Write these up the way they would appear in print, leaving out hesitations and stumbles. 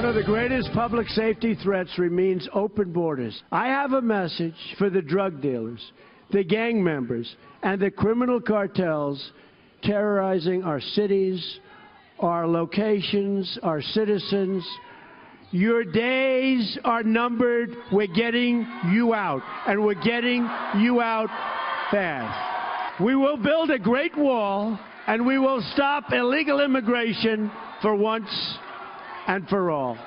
of the greatest public safety threats remains open borders. I have a message for the drug dealers, the gang members, and the criminal cartels terrorizing our cities, our locations, our citizens. Your days are numbered. We're getting you out, and we're getting you out fast. We will build a great wall, and we will stop illegal immigration for once and for all.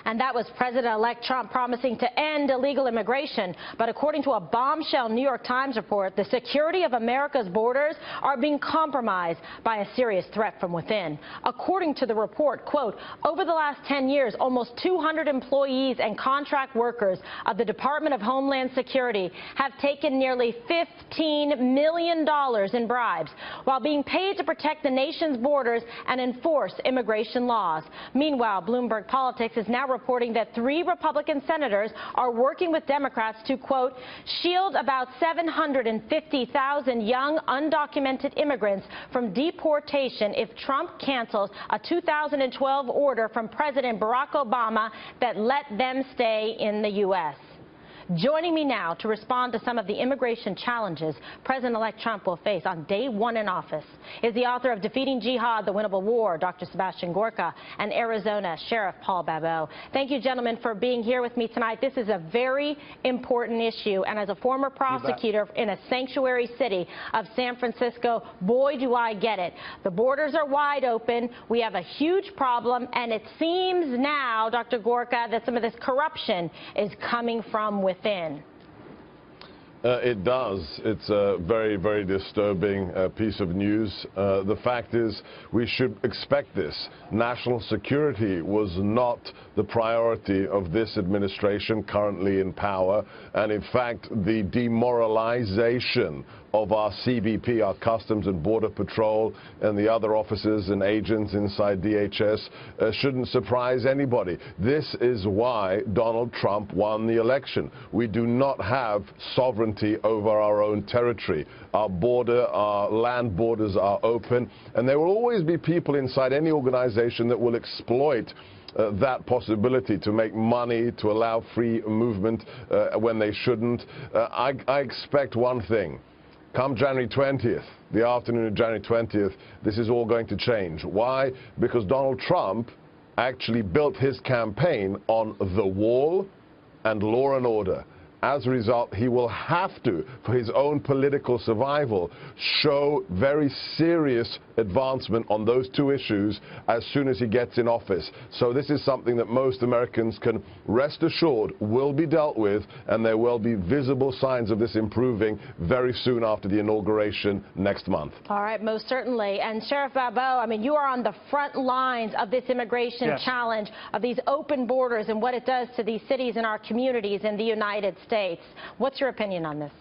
And that was President-elect Trump promising to end illegal immigration. But according to a bombshell New York Times report, the security of America's borders are being compromised by a serious threat from within. According to the report, quote, over the last 10 years, almost 200 employees and contract workers of the Department of Homeland Security have taken nearly $15 million in bribes while being paid to protect the nation's borders and enforce immigration laws. Meanwhile, Bloomberg Politics is now reporting that 3 Republican senators are working with Democrats to, quote, shield about 750,000 young undocumented immigrants from deportation if Trump cancels a 2012 order from President Barack Obama that let them stay in the U.S. Joining me now to respond to some of the immigration challenges President-elect Trump will face on day 1 in office is the author of Defeating Jihad, The Winnable War, Dr. Sebastian Gorka, and Arizona Sheriff Paul Babot. Thank you, gentlemen, for being here with me tonight. This is a very important issue, and as a former prosecutor in a sanctuary city of San Francisco, boy, do I get it. The borders are wide open. We have a huge problem, and it seems now, Dr. Gorka, that some of this corruption is coming from within. It does. It's a very, very disturbing piece of news. The fact is, we should expect this. National security was not the priority of this administration currently in power. And in fact, the demoralization of our CBP, our Customs and Border Patrol, and the other officers and agents inside DHS shouldn't surprise anybody. This is why Donald Trump won the election. We do not have sovereignty over our own territory. Our border, our land borders are open, and there will always be people inside any organization that will exploit that possibility to make money, to allow free movement when they shouldn't. I expect one thing. Come January 20th, the afternoon of January 20th, this is all going to change. Why? Because Donald Trump actually built his campaign on the wall and law and order. As a result, he will have to, for his own political survival, show very serious advancement on those 2 issues as soon as he gets in office. So this is something that most Americans can rest assured will be dealt with, and there will be visible signs of this improving very soon after the inauguration next month. All right, most certainly. And Sheriff Babot, I mean, you are on the front lines of this immigration challenge, of these open borders and what it does to these cities and our communities in the United States. What's your opinion on this?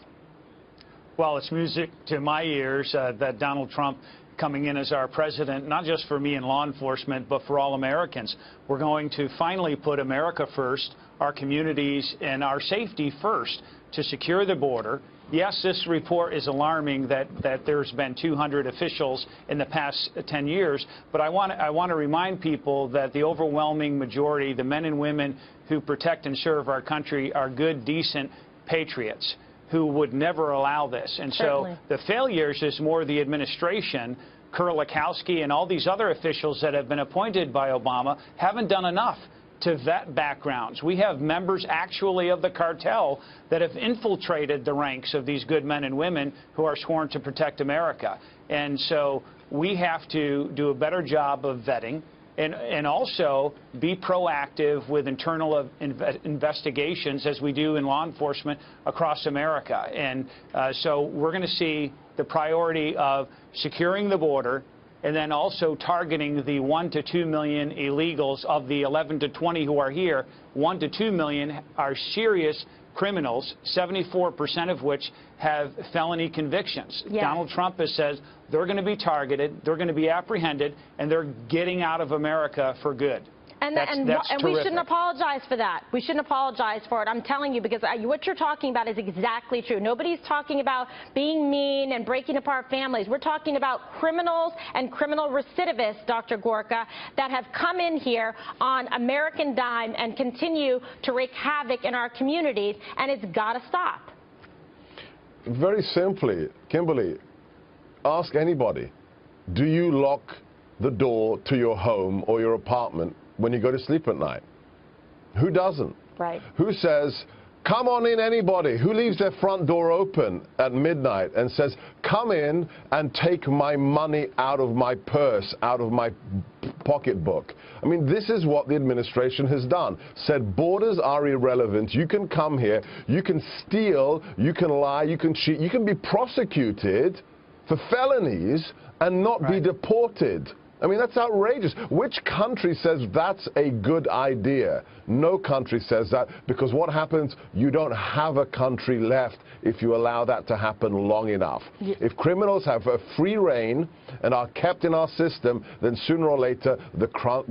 Well, it's music to my ears that Donald Trump coming in as our president, not just for me in law enforcement, but for all Americans. We're going to finally put America first, our communities and our safety first, to secure the border. Yes, this report is alarming that there's been 200 officials in the past 10 years, but I want to remind people that the overwhelming majority, the men and women who protect and serve our country, are good, decent patriots who would never allow this. And so the failures is more the administration. Kurlikowski and all these other officials that have been appointed by Obama haven't done enough to vet backgrounds. We have members actually of the cartel that have infiltrated the ranks of these good men and women who are sworn to protect America. And so we have to do a better job of vetting and also be proactive with internal investigations as we do in law enforcement across America. And so we're going to see the priority of securing the border, and then also targeting the 1 to 2 million illegals. Of the 11 to 20 who are here, 1 to 2 million are serious criminals, 74% of which have felony convictions. Yes. Donald Trump has said they're going to be targeted, they're going to be apprehended, and they're getting out of America for good. And That's we terrific. shouldn't apologize for that. We shouldn't apologize for it. I'm telling you, because what you're talking about is exactly true. Nobody's talking about being mean and breaking apart families. We're talking about criminals and criminal recidivists, Dr. Gorka, that have come in here on American dime and continue to wreak havoc in our communities, and it's got to stop. Very simply, Kimberly, ask anybody, do you lock the door to your home or your apartment when you go to sleep at night? Who doesn't? Right. Who says, come on in, anybody? Who leaves their front door open at midnight and says, come in and take my money out of my purse, out of my pocketbook? I mean, this is what the administration has done. Said borders are irrelevant. You can come here, you can steal, you can lie, you can cheat, you can be prosecuted for felonies and not be deported. I mean, that's outrageous. Which country says that's a good idea? No country says that, because what happens? You don't have a country left if you allow that to happen long enough. Yeah. If criminals have a free reign and are kept in our system, then sooner or later the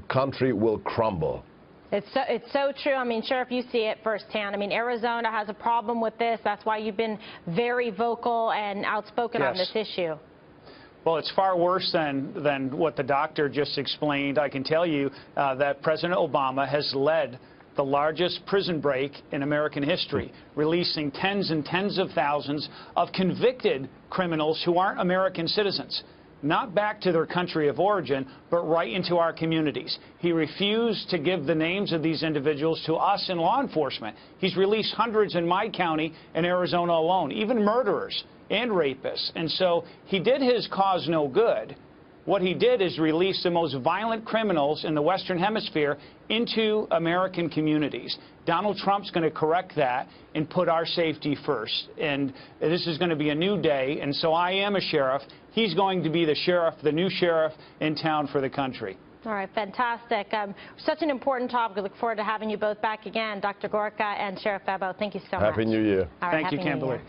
country will crumble. It's so true. I mean, Sheriff, you see it firsthand. I mean, Arizona has a problem with this. That's why you've been very vocal and outspoken on this issue. Well, it's far worse than what the doctor just explained. I can tell you that President Obama has led the largest prison break in American history, releasing tens and tens of thousands of convicted criminals who aren't American citizens. Not back to their country of origin, but right into our communities. He refused to give the names of these individuals to us in law enforcement. He's released hundreds in my county in Arizona alone, even murderers and rapists. And so he did his cause no good. What he did is release the most violent criminals in the Western Hemisphere into American communities. Donald Trump's going to correct that and put our safety first. And this is going to be a new day. And so I am a sheriff. He's going to be the sheriff, the new sheriff in town for the country. All right, fantastic. Such an important topic. I look forward to having you both back again, Dr. Gorka and Sheriff Fabo. Thank you so much. Happy New Year. All right, Thank you, Happy New Kimberly. Year.